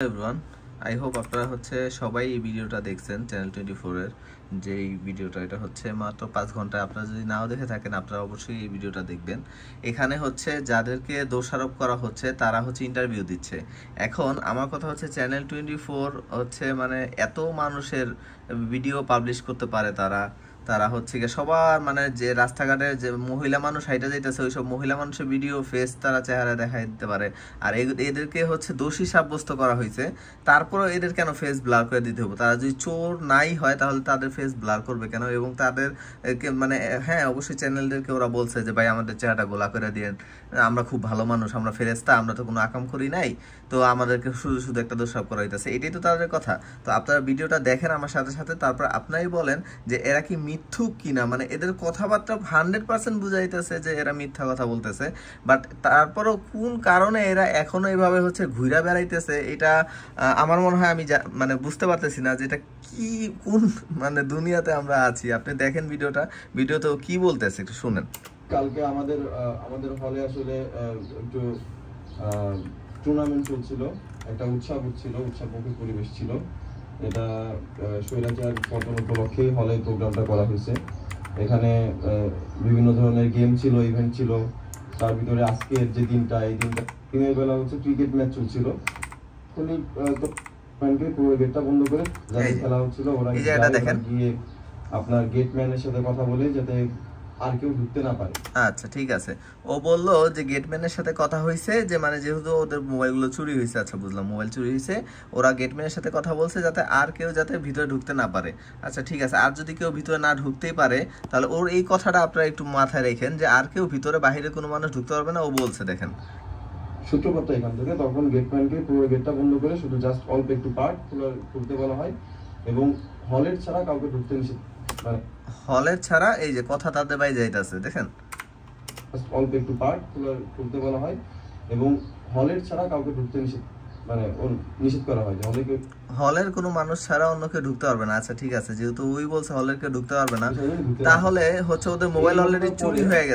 Everyone, I hope আপনারা সবাই এই ভিডিওটা দেখছেন চ্যানেল 24 এর যে এই ভিডিওটা এটা মাত্র 5 ঘন্টা। আপনারা যদি নাও দেখে থাকেন আপনারা অবশ্যই এই ভিডিওটা দেখবেন। এখানে যাদেরকে দোষারোপ করা হচ্ছে তারা ইন্টারভিউ দিচ্ছে। এখন আমার কথা চ্যানেল 24 মানে এত মানুষের ভিডিও পাবলিশ করতে পারে তারা তারা গিয়ে সবার মানে যে রাস্তাঘাটে যে মহিলা মানুষ হাইটা যাইতেছে ওইসব মহিলা মানুষের ভিডিও ফেস তারা চেহারা দেখাই দিতে পারে। আর এদেরকে দোষী সাব্যস্ত করা হয়েছে, তারপরে এদের কেন ফেস ব্লার করে দিতে হবে? তারা যদি চোর নাই হয় তাহলে তাদের ফেস ব্লার করবে কেন? এবং তাদের মানে হ্যাঁ অবশ্যই চ্যানেলদেরকে ওরা বলছে যে ভাই আমাদের চেহারাটা গোলা করে দিয়েন, আমরা খুব ভালো মানুষ, আমরা ফেরেস্তা, আমরা তো কোনো আকাম করি নাই, তো আমাদেরকে শুধু শুধু একটা দোষারোপ করা হইতেছে। এটাই তো তাদের কথা। তো আপনারা ভিডিওটা দেখেন আমার সাথে সাথে, তারপর আপনারাই বলেন যে এরা কি মিথ্যুক কিনা। মানে এদের কথাবার্তা 100% বুঝাইতেছে যে এরা মিথ্যা কথা বলতেছে, বাট তারপরও কোন কারণে এরা এখনো এইভাবে ঘুরে বেড়াইতেছে এটা আমার মনে হয় আমি মানে বুঝতে পারতেছি না যে এটা কি কোন মানে দুনিয়াতে আমরা আছি। আপনি দেখেন ভিডিওতে কি বলতেছে একটু শুনেন। কালকে আমাদের হলে আসলে একটু টুর্নামেন্ট চলছিল, একটা উৎসবমুখী পরিবেশ ছিল। এটা স্বৈরাচার পতন উপলক্ষে হলে প্রোগ্রামটা করা হয়েছে। এখানে বিভিন্ন ধরনের গেম ছিল, ইভেন্ট ছিল। তার ভিতরে আজকের যে দিনটা, এই দিনটা দিনের বেলা ক্রিকেট ম্যাচ চলছিল। পুরো গেটটা বন্ধ করে যাতে খেলা হচ্ছিল ওরা গিয়ে আপনার গেটম্যানের সাথে কথা বলে যাতে আর কেউ ঢুকতে না পারে। আচ্ছা ঠিক আছে, ও বললো যে গেটম্যানের সাথে কথা হয়েছে যে মানে যেহেতু ওদের মোবাইলগুলো চুরি হয়েছে। আচ্ছা বুঝলাম, মোবাইল চুরি হয়েছে, ওরা গেটম্যানের সাথে কথা বলছে যাতে আর কেউ যাতে ভিতরে ঢুকতে না পারে। আচ্ছা ঠিক আছে, আর যদি কেউ ভিতরে না ঢুকতেই পারে তাহলে ওর এই কথাটা আপনারা একটু মাথায় রেখেন যে আর কেউ ভিতরে বাহিরে কোনো মানুষ ঢুকতে পারবে না। ও বলছে দেখেন সূত্রপাতটা এখান থেকে, তখন গেটম্যানকে পুরো গেটটা বন্ধ করে শুধু জাস্ট অল্প একটু পার্ট খুলতে বলা হয় এবং হলের ছাড়া কাউকে ঢুকতে নিষেধ। হলের ছাড়া এই যে কথা তাদের বাই যাইতাছে দেখেন, অল্প একটু পার্ট খুলতে বলা হয় এবং হলের ছাড়া কাউকে ঢুকতে নিষেধ করা হয়। হলের কোনো মানুষ ছাড়া অন্য কেউ ঢুকতে পারবে না। আচ্ছা ঠিক আছে, যেহেতু ওই বলছে হলের কেউ ঢুকতে পারবে না, তাহলে ওদের মোবাইল অলরেডি চুরি হয়ে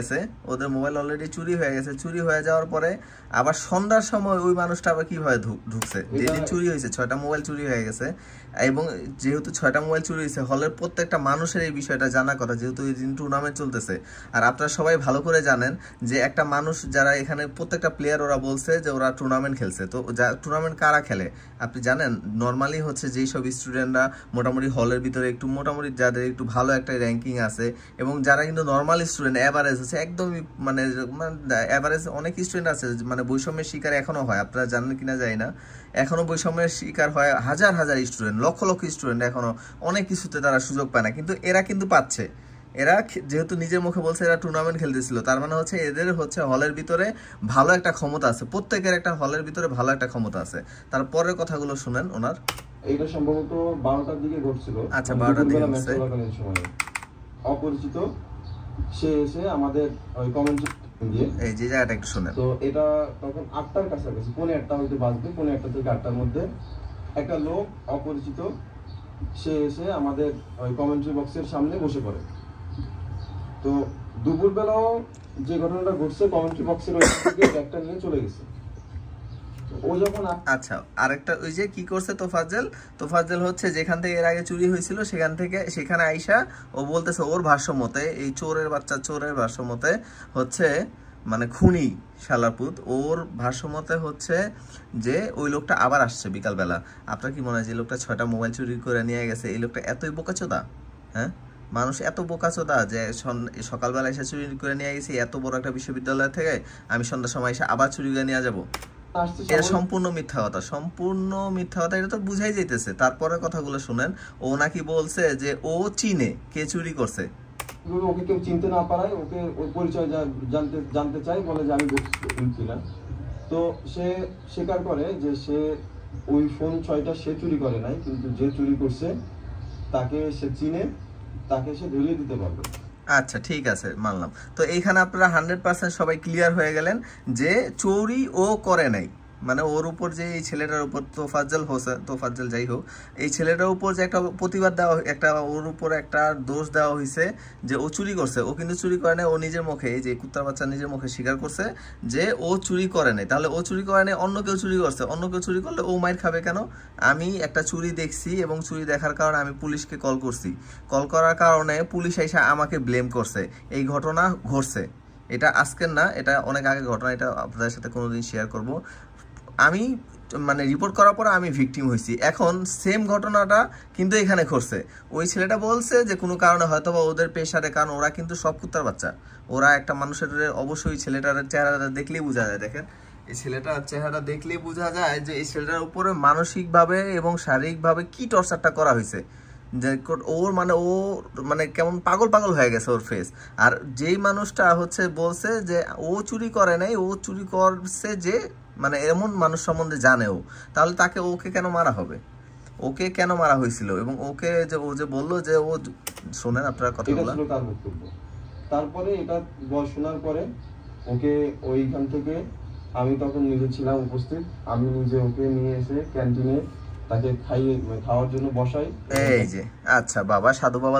গেছে। চুরি হয়ে যাওয়ার পরে আবার সন্ধ্যার সময় ওই মানুষটা আবার কিভাবে ঢুকছে? যেদিন চুরি হয়েছে 6টা মোবাইল চুরি হয়ে গেছে, এবং যেহেতু 6টা মোবাইল চুরি হয়েছে হলের প্রত্যেকটা মানুষের এই বিষয়টা জানা কথা, যেহেতু এই দিন টুর্নামেন্ট চলতেছে। আর আপনারা সবাই ভালো করে জানেন যে একটা মানুষ যারা এখানে প্রত্যেকটা প্লেয়ার ওরা বলছে যে ওরা টুর্নামেন্ট খেলছে। তো টুর্নামেন্ট কারা খেলে আপনি জানেন? নর্মালি যেই সব স্টুডেন্টরা মোটামুটি হলের ভিতরে একটু মোটামুটি যাদের একটু ভালো একটা র্যাঙ্কিং আছে, এবং যারা কিন্তু নর্মাল স্টুডেন্ট অ্যাভারেজ আছে একদমই মানে অ্যাভারেজ অনেক স্টুডেন্ট আছে মানে বৈষম্যের শিকার এখনো হয়। আপনারা জানেন কিনা জানি না, এখনো বৈষম্যের শিকার হয় হাজার হাজার স্টুডেন্ট, লক্ষ লক্ষ স্টুডেন্ট এখনো অনেক কিছুতে তারা সুযোগ পায় না, কিন্তু এরা কিন্তু পাচ্ছে। এরা যেহেতু নিজের মুখে বলছে এরা টুর্নামেন্ট খেলতেছিল, তার মানে এদের হলের ভিতরে ভালো একটা ক্ষমতা আছে, প্রত্যেকের একটা হলের ভিতরে ভালো একটা ক্ষমতা আছে। তারপরের কথাগুলো শুনেন ওনার। এইটা সম্ভবত 12টার দিকে ঘটছিল। আচ্ছা 12টার দিকে ঘটছে। অপরিচিত সে এসে আমাদের ওই কমেন্ট দিয়ে এই যে জায়গাটা একটু শুনেন। তো এটা তখন 8টার কাছাকাছি, 8:45 হইতে বাজবে, 8:45 থেকে 8টার মধ্যে একটা লোক অপরিচিত সে এসে আমাদের ওই কমেন্ট্রি বক্সের সামনে বসে পড়ে। তো দুপুরবেলাও যে ঘটনাটা ঘটছে কমেন্ট্রি বক্সের ওই দিকে ব্যাগটা নিয়ে চলে গেছে। আচ্ছা আরেকটা ওই যে কি করছে তোফাজ্জল যেখান থেকে এর আগে চুরি হয়েছিল সেখানে আইসা ও বলতেছে ওর ভাষ্য মতে, এই চোরের ভাষ্য মতে মানে খুনি শালারপুত, ওর ভাষ্য মতে যে ওই লোকটা আবার আসছে বিকালবেলা। আপনার কি মনে হয় যে লোকটা 6টা মোবাইল চুরি করে নিয়ে গেছে, এই লোকটা এতই বোকাচোদা? হ্যাঁ, মানুষ এত বোকাচোদা যে সকালবেলা এসে চুরি করে নিয়ে গেছি এত বড় একটা বিশ্ববিদ্যালয় থেকে, আমি সন্ধ্যার সময় এসে আবার চুরি করে নিয়ে যাবো? এটা সম্পূর্ণ মিথ্যা কথা, এটা তো বুঝাই যাইতেছে। তারপরে কথাগুলো শুনেন। ও নাকি বলছে যে ও চিনে কে চুরি করছে, ওকে কেউ চিনতে না পারায় ওকে ওর পরিচয় জানতে চাই, বলে যে আমি কিনা। তো সে স্বীকার করে যে সে ওই ফোন 6টা সে চুরি করে নাই, কিন্তু যে চুরি করছে তাকে সে চিনে, তাকে সে ধরিয়ে দিতে পারবে। আচ্ছা ঠিক আছে, মানলাম। তো এইখানে আপনারা 100% সবাই ক্লিয়ার হয়ে গেলেন যে চুরি ও করে নাই, মানে ওর উপর যে এই ছেলেটার উপর তোফাজ্জল যাই হোক, এই ছেলেটার উপর যে একটা প্রতিবাদ দেওয়া, একটা ওর উপর একটা দোষ দেওয়া হয়েছে যে ও চুরি করছে। ও কিন্তু চুরি করে নাই, ও নিজের মুখে, এই যে কুত্তার বাচ্চা নিজের মুখে স্বীকার করছে যে ও চুরি করে নাই। তাহলে ও চুরি করে নাই, অন্য কেউ চুরি করছে, অন্য কেউ চুরি করলে ও মাইর খাবে কেন? আমি একটা চুরি দেখছি এবং চুরি দেখার কারণে আমি পুলিশকে কল করছি, কল করার কারণে পুলিশ এসে আমাকে ব্লেম করছে। এই ঘটনা ঘটছে, এটা আজকের না, এটা অনেক আগে ঘটনা, এটা আপনাদের সাথে কোনোদিন শেয়ার করব। আমি মানে রিপোর্ট করার পর আমি ভিকটিম হয়েছি। এখন সেম ঘটনাটা কিন্তু এখানে ঘটছে। ওই ছেলেটা বলছে যে কোনো কারণে হয়তো বা ওদের পেশারে, কারণ ওরা কিন্তু সব কুত্তার বাচ্চা, ওরা একটা মানুষের অবশ্যই ছেলেটার চেহারাটা দেখলেই বোঝা যায়। দেখেন এই ছেলেটার চেহারা দেখলেই বোঝা যায় যে এই ছেলেটার উপরে মানসিকভাবে এবং শারীরিকভাবে কি টর্চারটা করা হয়েছে, যে ওর মানে ও মানে কেমন পাগল পাগল হয়ে গেছে ওর ফেস। আর যেই মানুষটা হচ্ছে বলছে যে ও চুরি করে নাই, ও চুরি করছে, যে মানে এমন মানুষ সম্বন্ধে জানেও, তাহলে তাকে ওকে কেন মারা হবে, ওকে কেন মারা হয়েছিল? এবং ওকে যে ও যে বললো যে ও, শোনেন আপনারা কথাগুলো। তার বক্তব্য। তারপরে এটা শোনার পরে ওকে ওইখান থেকে, আমি তখন নিজে ছিলাম উপস্থিত, আমি নিজে ওকে নিয়ে এসে ক্যান্টিনে তাকে খাওয়ার জন্য বসাই। এই যে আচ্ছা বাবা, সাধু বাবা,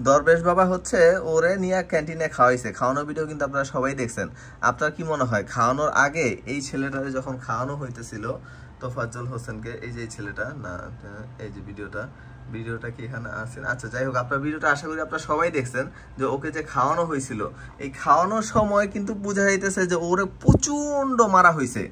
দরবেশ বাবা হচ্ছে ওরে নিয়ে ক্যান্টিনে খাওয়াইছে। খাওয়ানোর ভিডিও কিন্তু আপনারা সবাই দেখছেন। আপনার কি মনে হয় খাওয়ানোর আগে এই ছেলেটারে যখন খাওয়ানো হইতেছিল তোফাজ্জল হোসেনকে, এই যে ছেলেটা না, এই যে ভিডিওটা কি এখানে আছে? আচ্ছা যাই হোক, আপনার ভিডিওটা আশা করি আপনারা সবাই দেখছেন যে ওকে যে খাওয়ানো হয়েছিল, এই খাওয়ানোর সময় কিন্তু বোঝা যাইতেছে যে ওরে প্রচন্ড মারা হয়েছে।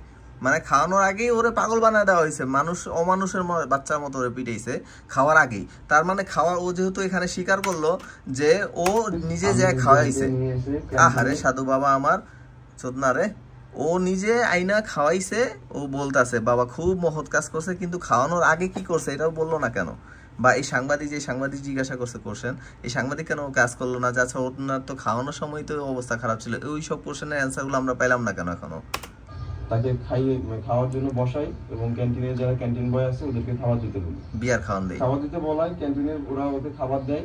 মানে খাওয়ানোর আগেই ওরে পাগল বানায় দেওয়া হয়েছে, মানুষ অমানুষের বাচ্চার মতো ওরে পিটাইছে খাওয়ার আগেই। তার মানে খাওয়া, ও যেহেতু এখানে স্বীকার করলো যে ও নিজে যে খাওয়াইছে। আহারে সাধু বাবা আমার চোদনা রে, ও নিজে আইনা খাওয়াইছে, ও বলতাছে বাবা খুব মহৎ কাজ করছে, কিন্তু খাওয়ানোর আগে কি করছে এটাও বললো না কেন? বা এই সাংবাদিক জিজ্ঞাসা করছেন, এই সাংবাদিক কেন কাজ করলো না? যে আচ্ছা ওনার তো খাওয়ানোর সময় তো অবস্থা খারাপ ছিল, ওই সব কোশ্চেনের অ্যান্সারগুলো আমরা পাইলাম না কেন এখনো? তাকে খাওয়ার জন্য বসাই এবং ক্যান্টিনে যারা ক্যান্টিন বয় আছে ওদেরকে খাবার দিতে বলি, বিয়ার খাবার দিতে বলাই, ক্যান্টিনে ওরা ওকে খাবার দেয়।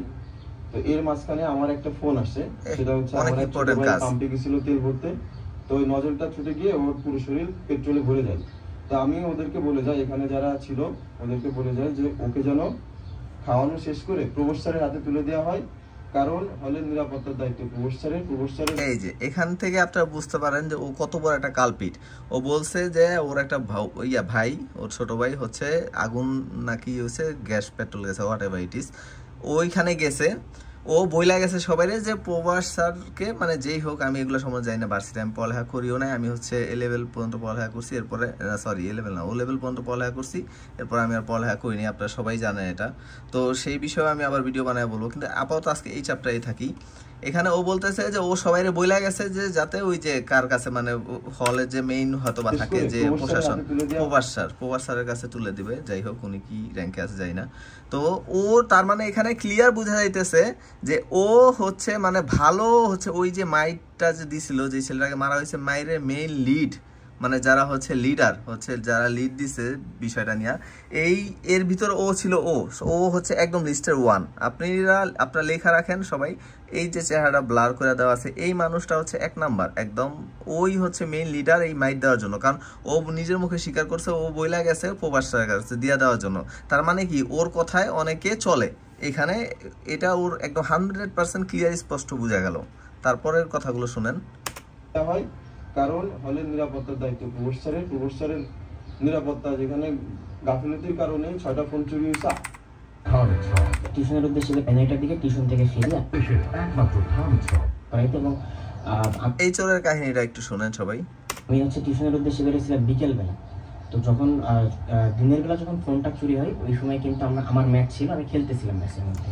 তো এর মাঝখানে আমার একটা ফোন আসে, সেটা হচ্ছে অনেক ইম্পর্টেন্ট কাজ, পাম্পে গেছিল তেল ভরতে, তো ওই নজলটা ছুটে গিয়ে ওর পুরো শরীর পেট্রোলে ভরে যায়। তো আমি ওদেরকে বলে যাই, এখানে যারা ছিল ওদেরকে বলে যাই যে ওকে যেন খাওয়ানো শেষ করে প্রভোস্ট স্যারের হাতে তুলে দেওয়া হয়, কারণ হলের নিরাপত্তার দায়িত্ব প্রভোস্ট স্যারের। এই যে এখান থেকে আপনারা বুঝতে পারেন যে ও কত বড় একটা কালপিট। ও বলছে যে ওর একটা ভাই, ওর ছোট ভাই হচ্ছে আগুন নাকি হচ্ছে গ্যাস পেট্রোল গেছে, হোয়াট এভার ইট ইজ, ওইখানে গেছে। ও বইলা গেছে সবাই যে প্রভাস স্যারকে, মানে যেই হোক, আমি এগুলো সময় যাই না, ভার্সিটি আমি পড়ালেখা করিও নাই, আমি হচ্ছে এ লেভেল পর্যন্ত পড়ালেখা করছি, এরপরে সরি এ লেভেল না, ও লেভেল পর্যন্ত পড়ালেখা করছি, এরপর আমি আর পড়ালেখা করিনি, আপনারা সবাই জানেন এটা। তো সেই বিষয়ে আমি আবার ভিডিও বানায় বলবো, কিন্তু আপাতত আজকে এই চ্যাপ্টারে থাকি। এখানে ও বলতেছে যে ও সবাইরে বইলা গেছে যে যাতে ওই যে কার কাছে, মানে হলের যে মেইন হয়তো বা থাকে যে প্রশাসন, প্রভাস স্যারের কাছে তুলে দিবে। যাই হোক উনি কি র্যাঙ্কে আছে যাই না। তো ও তার মানে এখানে ক্লিয়ার বোঝা যাইতেছে যে ও হচ্ছে মানে ভালো হচ্ছে ওই যে মাইটটা যে দিছিল, যে ছেলেটাকে মারা হয়েছে, মাইরের মেইন লিড, মানে যারা হচ্ছে লিডার, হচ্ছে যারা লিড দিছে বিষয়টা নিয়ে, এর ভিতরে ও ছিল। ও হচ্ছে একদম লিস্টের ওয়ান। আপনারা লেখা রাখেন সবাই, এই যে চেহারাটা ব্লার করে দেওয়া আছে, এই মানুষটা হচ্ছে 1 নাম্বার একদম, ওই হচ্ছে মেইন লিডার এই মাইট দেওয়ার জন্য। কারণ ও নিজের মুখে স্বীকার করছে, ও বইলা গেছে প্রভাস স্যারের কাছে দিয়ে দেওয়ার জন্য। তার মানে কি ওর কথায় অনেকে চলে এখানে, এটা ওর একদম 100% ক্লিয়ার স্পষ্ট বোঝা গেল। তারপরের কথাগুলো শুনেন। কারণ হলের নিরাপত্তার দায়িত্ব প্রভোস্ট স্যারের নিরাপত্তা, যেখানে গাফিলতির কারণে 6টা ফোন চুরি হয়েছে। টিউশনের উদ্দেশ্যে এনাইটার দিকে টিউশন থেকে ফিরে এবং এই চোরের কাহিনীটা একটু শুনেন সবাই। আমি হচ্ছে টিউশনের উদ্দেশ্যে বেরিয়েছিলাম বিকেলবেলা। তো যখন দিনের বেলা যখন ফোনটা চুরি হয়, ওই সময় কিন্তু আমার ম্যাচ ছিল, আমি খেলতেছিলাম ম্যাচের মধ্যে।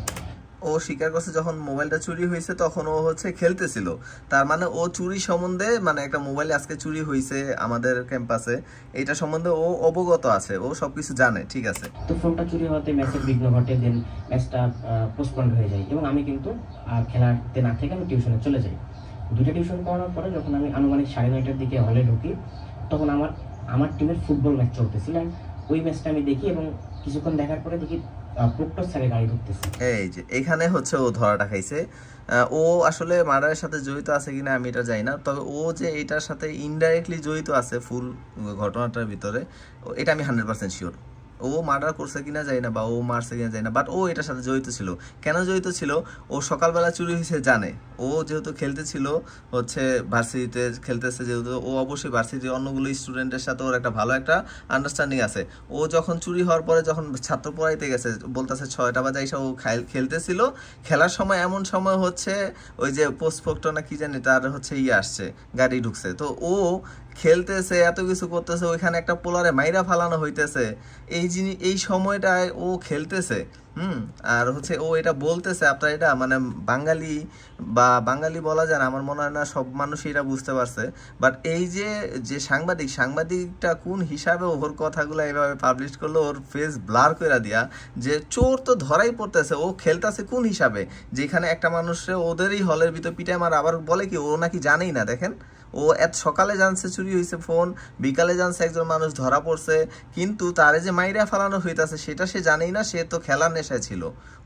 ও স্বীকার করছে যখন মোবাইলটা চুরি হয়েছে তখন ও হচ্ছে খেলতেছিল। তার মানে ও চুরি সম্বন্ধে, মানে একটা মোবাইল আজকে চুরি হয়েছে আমাদের ক্যাম্পাসে, এটা সম্বন্ধে ও অবগত আছে, ও সবকিছু জানে, ঠিক আছে। তো ফোনটা চুরি হওয়াতে ম্যাচের বিঘ্ন ঘটে, দেন ম্যাচটা পোস্টপন্ড হয়ে যায় এবং আমি কিন্তু খেলাতে না থেকে আমি টিউশনে চলে যাই। 2টা টিউশন করানোর পরে যখন আমি আনুমানিক 9:30টার দিকে হলে ঢুকি, তখন আমার টিমের ফুটবল ম্যাচ চলতেছিল। ওই ম্যাচটা আমি দেখি এবং কিছুক্ষণ দেখার পরে দেখি প্রক্টর স্যারের গাড়ি ঢুকতেছে। এই যে এখানে হচ্ছে ও ধরাটা খাইছে। ও আসলে মার্ডারের সাথে জড়িত আছে কিনা আমি এটা জানি না, তবে ও যে এটার সাথে ইনডাইরেক্টলি জড়িত আছে ফুল ঘটনাটার ভিতরে, এটা আমি 100% শিওর। ও মার্ডার করছে কিনা জানি না, বা ও মারছে কিনা জানি না, বাট ও এটার সাথে জড়িত ছিল। কেন জড়িত ছিল? ও সকালবেলা চুরি হয়েছে জানে। ও যেহেতু খেলতেছিল হচ্ছে ভার্সিটিতে খেলতেছে, যেহেতু ও অবশ্যই ভার্সিটির অন্যগুলো স্টুডেন্টের সাথে ওর একটা ভালো একটা আন্ডারস্ট্যান্ডিং আছে। ও যখন চুরি হওয়ার পরে যখন ছাত্র পড়াইতে গেছে, বলতেছে 6টা বাজে এসে ও খেলতেছিল, খেলার সময় এমন সময় হচ্ছে ওই যে পোস্টফোক্ট না কি জানি তার হচ্ছে আসছে, গাড়ি ঢুকছে। তো ও খেলতেছে, এত কিছু করতেছে, ওইখানে একটা পোলারে মাইরা ফালানো হইতেছে, এই সময়টায় ও খেলতেছে। আর হচ্ছে ও এটা বলতেছে, আপনার এটা মানে বাঙালি বলা যায় না, আমার মনে হয় না সব মানুষই এটা বুঝতে পারছে। বাট এই যে সাংবাদিকটা কোন হিসাবে ওর কথাগুলো এইভাবে পাবলিশ করলো, ওর ফেস ব্লার করে দিয়া, যে চোর তো ধরাই পড়তেছে, ও খেলতেছে কোন হিসাবে, যেখানে একটা মানুষের ওদেরই হলের ভিতর পিটায় মার, আবার বলে কি ও নাকি জানেই না। দেখেন, ও এত সকালে জানছে চুরি হয়েছে ফোন, বিকালে জানছে একজন মানুষ ধরা পড়ছে, কিন্তু তারে যে মাইরা ফালানো হইতাছে সেটা সে জানেই না। সে তো খেলার নেশায় ছিল,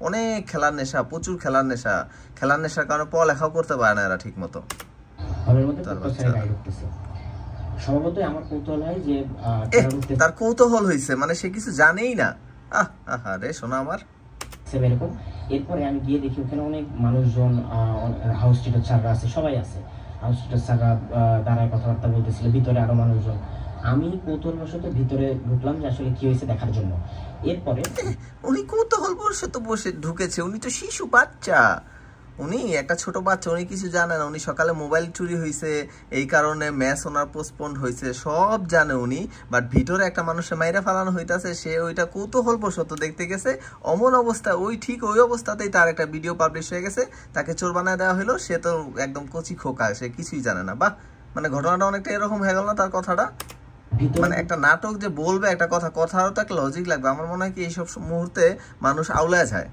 অনেক খেলার নেশা, প্রচুর খেলার নেশার কারণে পড়ালেখাও করতে পারে না এরা ঠিক মতো। স্বভাবতই আমার কৌতূহল হয় যে তার কৌতূহল হয়েছে মানে সে কিছু জানেই না। রে শোনা আমার এরকম। এরপরে আমি গিয়ে দেখি ওখানে অনেক মানুষজন, হাউস টিচার স্যাররা আছে, সবাই আছে। হাউস টিচার স্যাররা দাঁড়ায় কথাবার্তা বলতেছিল, ভিতরে আরো মানুষজন। আমি কৌতূহলবশত ভিতরে ঢুকলাম যে আসলে কি হয়েছে দেখার জন্য। এরপরে উনি কৌতূহলবশত বসে ঢুকেছে, উনি তো শিশু বাচ্চা, উনি একটা ছোট বাচ্চা, উনি কিছু জানে না। উনি সকালে মোবাইল চুরি হয়েছে, এই কারণে ম্যাচ ওনার পোস্টপোন্ড হয়েছে, সব জানে উনি। বাট ভিতরে একটা মানুষের মাইরা ফালানো হইতাছে, সে ওইটা কৌতূহলবশত দেখতে গেছে। অমন অবস্থা, ওই অবস্থাতেই তার একটা ভিডিও পাবলিশ হয়ে গেছে, তাকে চোর বানায় দেওয়া হলো। সে তো একদম কচি খোকা, সে কিছুই জানে না। বাহ, মানে ঘটনাটা অনেকটা এরকম হয়ে গেল না তার কথাটা? মানে একটা নাটক যে বলবে একটা কথারও তো একটা লজিক লাগবে। আমার মনে হয় কি এইসব মুহূর্তে মানুষ আউলায় যায়।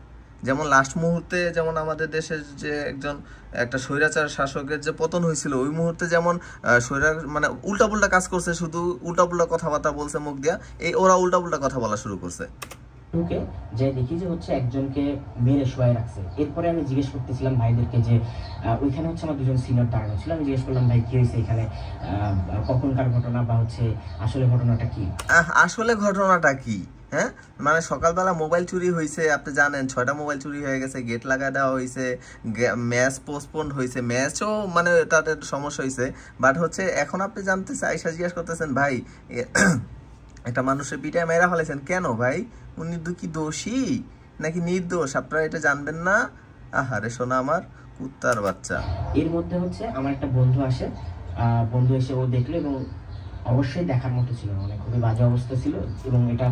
যেমন লাস্ট মুহূর্তে যেমন আমাদের দেশের যে একটা স্বৈরাচার শাসকের যে পতন হয়েছিল, ওই মুহূর্তে যেমন মানে উল্টাপুল্টা কাজ করছে, শুধু উল্টাপুল্টা কথাবার্তা বলছে মুখ দিয়া, ওরা উল্টাপুল্টা কথা বলা শুরু করছে। ঢুকে যে দেখি যে হচ্ছে একজনকে মেরে শোয়াই রাখছে। এরপরে আমি জিজ্ঞেস করতেছিলাম ভাইদেরকে যে ওইখানে হচ্ছে আমার দুজন সিনিয়র দাঁড়ানো ছিল। আমি জিজ্ঞেস করলাম, ভাই কি হয়েছে এখানে, কখনকার ঘটনা, বা হচ্ছে আসলে ঘটনাটা কি? আসলে ঘটনাটা কি? হ্যাঁ, মানে সকালবেলা মোবাইল চুরি হয়েছে, আপনি জানেন 6টা মোবাইল চুরি হয়ে গেছে, গেট লাগাই দেওয়া হয়েছে, ম্যাচ পোস্টপোন্ড হয়েছে, ম্যাচও মানে তাদের সমস্যা হয়েছে। বাট হচ্ছে এখন আপনি জানতেছেন, আইসা জিজ্ঞাসা করতেছেন, ভাই একটা মানুষের পিটায় মেরা ফেলেছেন কেন ভাই? উনি কি দোষী নাকি নির্দোষ? আপনারা এটা জানবেন না? আহারে শোনা আমার কুত্তার বাচ্চা। এর মধ্যে হচ্ছে আমার একটা বন্ধু আসে, বন্ধু এসে ও দেখলো এবং অবশ্যই দেখার মতো ছিল, মানে খুবই বাজে অবস্থা ছিল। এবং এটা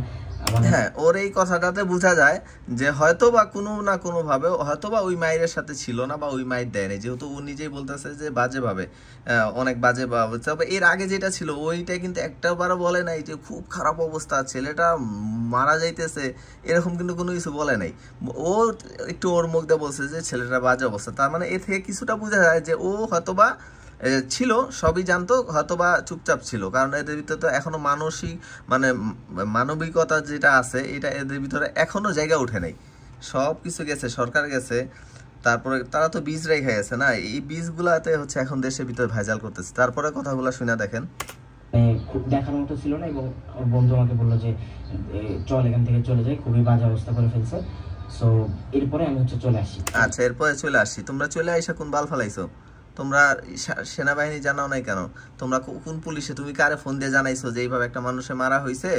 হ্যাঁ, ওর এই কথাটাতে বোঝা যায় যে হয়তো বা কোনো না কোনো ভাবে হয়তো বা ওই মায়ের সাথে ছিল না, বা ওই মায়ের দেয়নি, যেহেতু ও নিজেই বলতেছে যে বাজে ভাবে, অনেক বাজে ভাবে। তবে এর আগে যেটা ছিল ওইটা কিন্তু একটাবারও বলে নাই যে খুব খারাপ অবস্থা, ছেলেটা মারা যাইতেছে, এরকম কিন্তু কোনো কিছু বলে নাই। ও একটু ওর মুখ দিয়ে বলছে যে ছেলেটা বাজে অবস্থা। তার মানে এর থেকে কিছুটা বোঝা যায় যে ও হয়তোবা ছিল, সবই জানতো, হয়তোবা চুপচাপ ছিল। কারণ এদের ভিতরে তো এখনো মানবিকতা যেটা আছে, এটা এদের ভিতরে এখনো জায়গা উঠে নাই। সব কিছু গেছে, সরকার গেছে, তারপরে তারা তো বীজ রেখে গেছে না, এই বীজগুলাতে হচ্ছে এখন দেশের ভিতরে ভেজাল করতেছে। তারপরে কথাগুলো শুনে দেখেন, দেখার মতো ছিল না। এবং বন্ধু আমাকে বললো যে চল এখান থেকে চলে যাই, খুবই বাজে অবস্থা করে ফেলছে। সো এরপরে আমি হচ্ছে চলে আসি। আচ্ছা, এরপরে চলে আসি। তোমরা চলে আইসা কোন বাল ফালাইছো? তোমরা সেনাবাহিনী জানাও নাই কেন? তোমরা কোন পুলিশে, তুমি কারে ফোন দিয়ে জানাইছো যে এইভাবে একটা মানুষে মারা হয়েছে?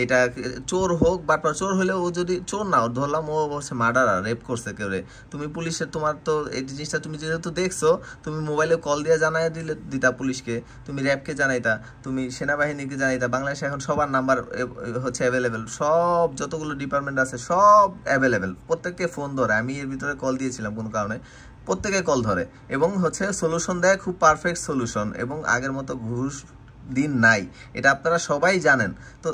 এটা চোর হোক বা চোর হলে, ও যদি চোর না, ধরলাম ও হচ্ছে মার্ডারার, রেপ করছে কেউ রে, তুমি পুলিশের, তোমার তো এই জিনিসটা তুমি যেহেতু দেখছো, তুমি মোবাইলে কল দিয়ে জানাই দিতা পুলিশকে, তুমি র্যাবকে জানাইতা, তুমি সেনাবাহিনীকে জানাইতা। বাংলাদেশে এখন সবার নাম্বার হচ্ছে অ্যাভেলেবেল, সব যতগুলো ডিপার্টমেন্ট আছে সব অ্যাভেলেবেল, প্রত্যেককে ফোন ধরে। আমি এর ভিতরে কল দিয়েছিলাম কোনো কারণে, প্রত্যেকে কল ধরে এবং হচ্ছে সলিউশন দেয়, খুব পারফেক্ট সলিউশন, এবং আগের মতো ঘুষ দিন নাই, এটা আপনারা সবাই জানেন। তো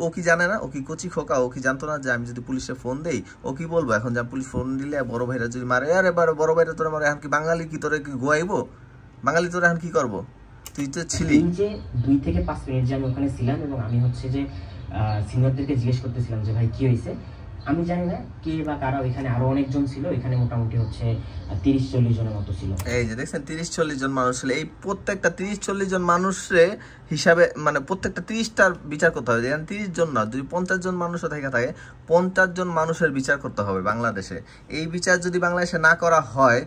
ও কি জানে না? ও কি কচি খোকা? ও কি জানতো না যে আমি যদি পুলিশে ফোন দেই, ও কি বলবো এখন যে পুলিশ ফোন দিলে বড় ভাইরা যদি মারে, আরে বড় ভাইরা তোরা মারে, এখন কি বাঙালি কি তোরা কি গোয়াইবো? বাঙালি তোরা এখন কি করবো? তুই তো ছিলি যে 2 থেকে 5 মিনিট যে আমি ওখানে ছিলাম, এবং আমি হচ্ছে যে সিনিয়রদেরকে জিজ্ঞেস করতেছিলাম যে ভাই কি হয়েছে। আমি জানি না কে বা কারা, ওইখানে আরো অনেকজন ছিল, এখানে মোটামুটি হচ্ছে 30-40 জনের মতো ছিল। এই যে দেখছেন 30-40 জন মানুষ ছিল। এই প্রত্যেকটা 30-40 জন মানুষে হিসাবে মানে প্রত্যেকটা 30টার বিচার করতে হবে। যেখানে 30 জন না, যদি 50 জন মানুষও থেকে থাকে 50 জন মানুষের বিচার করতে হবে বাংলাদেশে। এই বিচার যদি বাংলাদেশে না করা হয়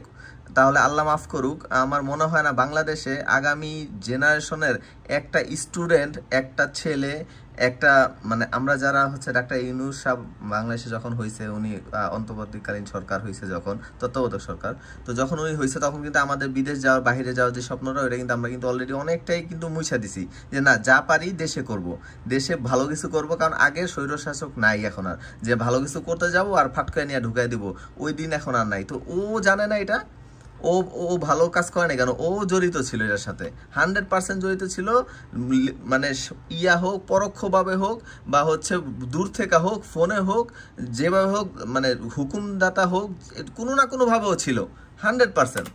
তাহলে আল্লাহ মাফ করুক, আমার মনে হয় না বাংলাদেশে আগামী জেনারেশনের একটা স্টুডেন্ট, একটা ছেলে, একটা মানে আমরা যারা হচ্ছে ডাক্তার ইউনূস সাহেব বাংলাদেশে যখন হয়েছে, উনি অন্তর্বর্তীকালীন সরকার হয়েছে যখন, তত্ত্বাবধায়ক সরকার, তো যখন উনি হয়েছে তখন কিন্তু আমাদের বিদেশ যাওয়ার, বাইরে যাওয়ার যে স্বপ্নটা, ওইটা কিন্তু আমরা কিন্তু অলরেডি অনেকটাই কিন্তু মুছা দিছি যে না, যা পারি দেশে করব, দেশে ভালো কিছু করব। কারণ আগে স্বৈরশাসক নাই এখন আর, যে ভালো কিছু করতে যাব আর ফাটকায় নিয়ে ঢুকাই দিব, ওই দিন এখন আর নাই। তো ও জানে না এটা, ও ও ভালো কাজ করে না কেন, ও জড়িত ছিল এটার সাথে, 100% জড়িত ছিল। মানে ইয়া হোক, পরোক্ষভাবে হোক, বা হচ্ছে দূর থেকে হোক, ফোনে হোক, যেভাবে হোক, মানে হুকুমদাতা হোক, কোনো না কোনোভাবেও ছিল 100%।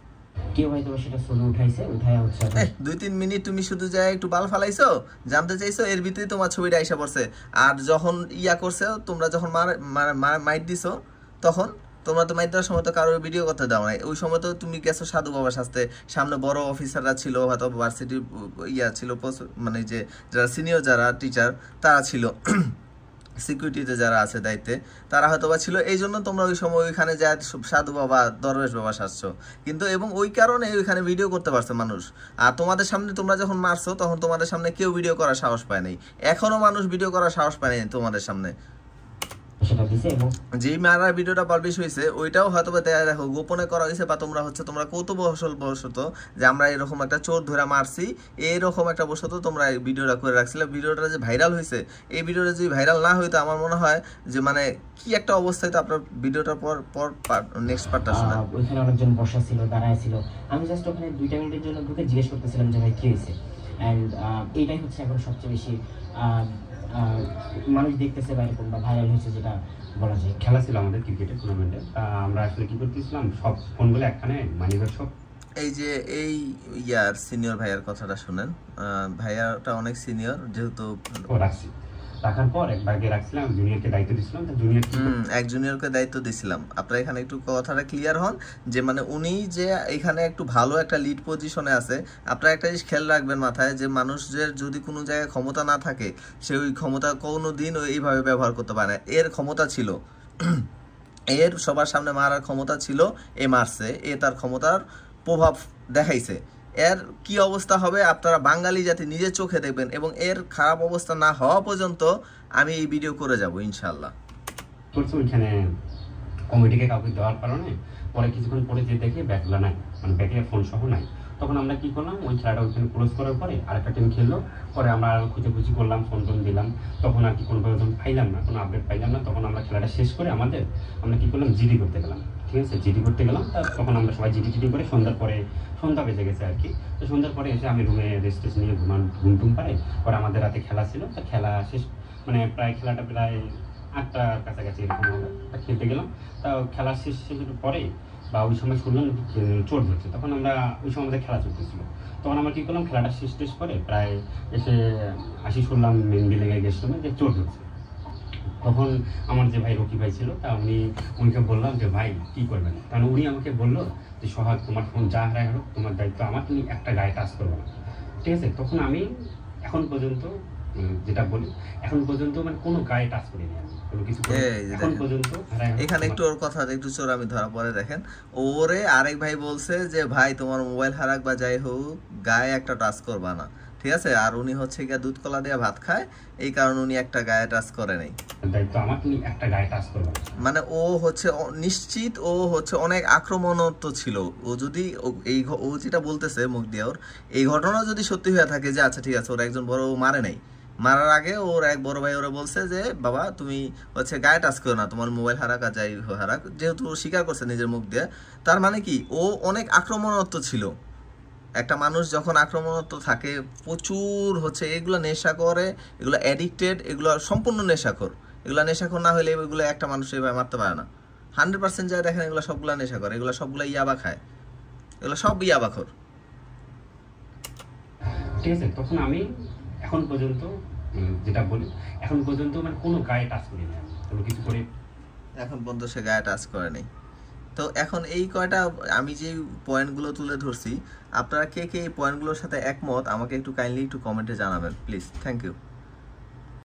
কেউ হয়তো সেটা ছবি উঠাইছে, উঠায় হচ্ছে 2-3 মিনিট তুমি শুধু যায় একটু বাল ফালাইছো, জানতে চাইছো, এর ভিতরে তোমার ছবিটা আইসা পড়ছে। আর যখন ইয়া করছে, তোমরা যখন মাইট দিছো, তখন তোমরা তো মাইট দেওয়ার সময় তো কারোর ভিডিও করতে দাও নাই। ওই সময় তো তুমি গেছো সাধু বাবার সাথে, সামনে বড় অফিসাররা ছিল, হয়তো ভার্সিটির ইয়া ছিল, মানে যে যারা সিনিয়র যারা টিচার তারা ছিল, সিকিউরিটিতে যারা আছে দায়িত্বে তারা হয়তো বা ছিল, এই জন্য তোমরা ওই সময় ওইখানে যা সাধু বাবা, দরবেশ বাবা সাজছো কিন্তু, এবং ওই কারণে ওইখানে ভিডিও করতে পারছে মানুষ। আর তোমাদের সামনে তোমরা যখন মারছো, তখন তোমাদের সামনে কেউ ভিডিও করার সাহস পায় নাই, এখনো মানুষ ভিডিও করার সাহস পায় নাই তোমাদের সামনে। সেটা দিছে এবং যেই মারার ভিডিওটা পাবলিশ হয়েছে ওইটাও হয়তো বা দেখো গোপনে করা হয়েছে, বা তোমরা কৌতূহলবশত যে আমরা এরকম একটা চোর ধরে মারছি, এইরকম একটা বশত তোমরা এই ভিডিওটা করে রাখছিলে। ভিডিওটা যে ভাইরাল হয়েছে, এই ভিডিওটা যদি ভাইরাল না হইতো, আমার মনে হয় যে মানে কি একটা অবস্থায়। তো আপনার ভিডিওটার পর নেক্সট পার্টটা শোনা। ওইখানে অনেকজন বসা ছিল, দাঁড়ায় ছিল। আমি জাস্ট ওখানে 2 মিনিটের জন্য ঢুকে জিজ্ঞেস করতেছিলাম যে ভাই কি হয়েছে। অ্যান্ড এইটাই হচ্ছে এখন সবচেয়ে বেশি মানুষ দেখতেছে বা এরকম বা ভাইরাল হয়েছে যেটা বলা যায়। খেলা ছিল আমাদের ক্রিকেটের টুর্নামেন্টে, আমরা আসলে কি করতেছিলাম, সব ফোনগুলো একখানে মানিব্যাগ সব। এই যে এই ইয়ার সিনিয়র ভাইয়ার কথাটা শুনেন, ভাইয়াটা অনেক সিনিয়র, যেহেতু রাখছি, রাখার পর এক ব্যাগে রাখছিলাম, জুনিয়রকে দায়িত্ব দিয়েছিলাম, জুনিয়র এক জুনিয়রকে দায়িত্ব দিছিলাম। আপনারা এখানে একটু কথাটা ক্লিয়ার হন যে মানে উনি যে এখানে একটু ভালো একটা লিড পজিশনে আছে। আপনারা একটা জিনিস খেয়াল রাখবেন মাথায়, যে মানুষের যদি কোনো জায়গায় ক্ষমতা না থাকে, সে ওই ক্ষমতা কোনো দিন এইভাবে ব্যবহার করতে পারে না। এর ক্ষমতা ছিল, এর সবার সামনে মারার ক্ষমতা ছিল, এ মারছে, এ তার ক্ষমতার প্রভাব দেখাইছে। এর কি অবস্থা হবে আপনারা বাঙালি জাতি নিজের চোখে দেখবেন, এবং এর খারাপ অবস্থা না হওয়া পর্যন্ত আমি এই ভিডিও করে যাব ইনশাল্লাহ। করছে ওইখানে কমিটিকে কাউকে দেওয়ার কারণে পরে কিছুক্ষণ পরে যে দেখে ব্যাগগুলো নাই, মানে ব্যাগে ফোন সহ নাই। তখন আমরা কি করলাম, ওই খেলাটা ওইখানে ক্লোজ করার পরে আরেকটা টিম খেললো। পরে আমরা খুঁজে করলাম, ফোন টোন দিলাম, তখন আর কি কোনোভাবে যখন পাইলাম না, কোনো আপডেট পাইলাম না, তখন আমরা খেলাটা শেষ করে আমরা কি করলাম, জিডি করতে গেলাম। ঠিক আছে, জিডি করতে গেলাম। তখন আমরা সবাই জিডি করে সন্ধ্যা বেজে গেছে আর কি। তো সন্ধ্যার পরে এসে আমি রুমে রেস্ট নিয়ে ঘুম পারে। পরে আমাদের রাতে খেলা ছিল, তা খেলা শেষ, মানে খেলাটা প্রায় 8টার কাছাকাছি এরকম হবে। তা খেলতে গেলাম, তা খেলা শেষের পরে বা ওই সময় শুনলাম চোট ধরছে। তখন আমরা ওই সময় আমাদের খেলা চলতেছিল, তখন আমরা কী করলাম, খেলাটা শেষ করে প্রায় এসে শুনলাম মেহেন্দি লেগে গেছিল যে চোট ধরছে। তখন আমার যে ভাই রকি ভাই ছিল, তা উনিকে বললাম যে ভাই কী করবেন। কারণ উনি আমাকে বললো যে সোহাগ, তোমার ফোন যা হারায় হোক, তোমার দায়িত্ব আমার, তুমি একটা গায়ে টাচ করবো না। ঠিক আছে, তখন আমি এখন পর্যন্ত যেটা বলি, এখন পর্যন্ত মানে কোনো গায়ে টাচ করিনি আমি, কোনো কিছু এখন পর্যন্ত। এখানে একটু ওর কথা একটু চোর আমি ধরা পরে দেখেন, ওরে আরেক ভাই বলছে যে ভাই তোমার মোবাইল হারাক বা যাই হোক, গায়ে একটা টাচ করবা না, ঠিক আছে। আর উনি হচ্ছে গিয়ে দুধ কলা দিয়ে ভাত খায়, এই কারণে উনি একটা গায়ে টাচ করে নাই। দায়িত্ব আমার, তুমি একটা গায়ে টাচ করবে। মানে ও হচ্ছে নিশ্চিত, ও হচ্ছে অনেক আক্রমণাত্মক ছিল। ও যদি ও যেটা বলতেছে মুখ দিয়ে, ওর এই ঘটনা যদি সত্যি হয়ে থাকে যে আচ্ছা ঠিক আছে, ওর একজন বড় মারে নাই, মারার আগে ওর এক বড় ভাই ওরা বলছে যে বাবা তুমি হচ্ছে গায়ে টাচ করো না, তোমার মোবাইল হারাক আর যাই হারাক, যেহেতু স্বীকার করছে নিজের মুখ দিয়ে, তার মানে কি ও অনেক আক্রমণাত্মক ছিল। একটা মানুষ যখন আক্রমণাত্মক থাকে, প্রচুর হচ্ছে এগুলো নেশা করে, এগুলো অ্যাডিক্টেড, এগুলো সম্পূর্ণ নেশাখোর। এগুলো নেশাখোর না হলে এগুলো একটা মানুষ এভাবে মারতে পারে না। 100% যায় দেখেন, এগুলো সবগুলো নেশা করে, এগুলো সবগুলো ইয়াবা খায়, এগুলো সব ইয়াবাখোর। ঠিক আছে, তখন আমি এখন পর্যন্ত যেটা বলি এখন পর্যন্ত মানে কোনো গায়ে টাচ করি না আমি, কোনো কিছু করে এখন পর্যন্ত সে গায়ে টাচ করে নেই। তো এখন এই কয়টা আমি যে পয়েন্টগুলো তুলে ধরছি, আপনারা কে কে এই পয়েন্টগুলোর সাথে একমত আমাকে একটু কাইন্ডলি একটু কমেন্টে জানাবেন প্লিজ। Thank you.